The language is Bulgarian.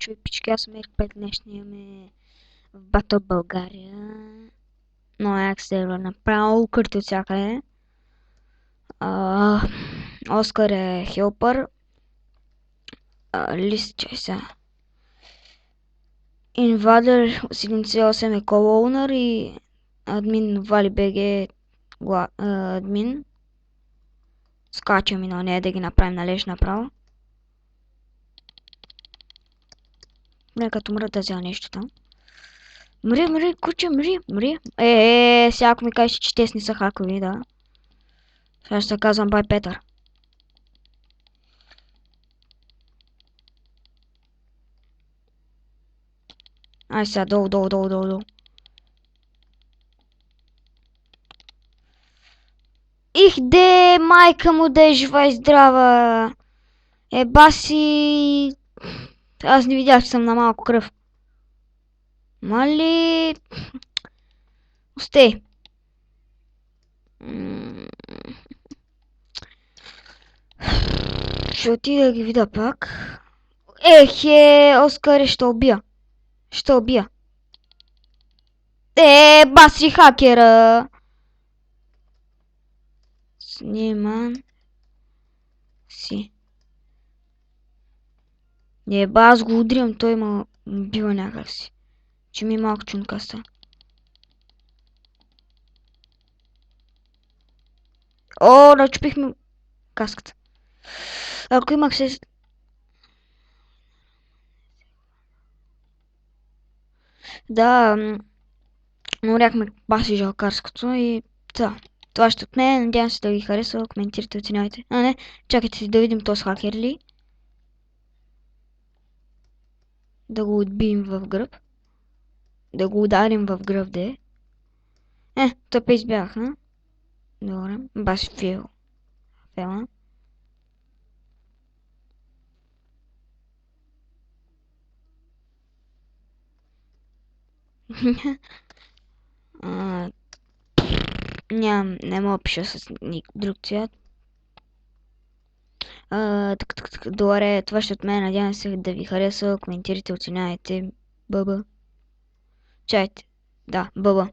чуй, пички, аз съм Ерик 5 днешния имаме в Батъл България. Но як сервер направо укрити от всякъде. Оскар е хелпър. Лист, чай сега. Инвадер 78 е колоунър и админ Вали БГ е админ. Скачаме на нея да ги направим належ направо. Не като мра да взема нещо там. Мри, куче, мри. Сега ако ми кажеш, че те не са хакови, да. Сега ще се казвам бай Петър. Ай сега, долу. Их де, майка му да е жива и здрава. Баси... Аз не видях, че съм на малко кръв. Мали... Остей. Ще отида да ги видя пак. Оскаре, ще убия. Баси хакера. Снимам си. Аз го удрям, той ма бива някакси. Че ми е малко чункаста. Начупих ми каската. Ако имах се... Да, умряхме баси жалкарското и... Това ще от нея. Надявам се да ви харесва. Коментирайте, оценявайте. Не, чакайте да видим този хакер ли. Да го отбием в гръб. Да го ударим в гръб, де. Тъпе избях, Добре. Баси фейл. Фейла. Не мога пиша с друг цвят. Добре, това ще от мен. Надявам се да ви харесва. Коментирайте, оценявайте. Бъба. Чайте. Да, бъба.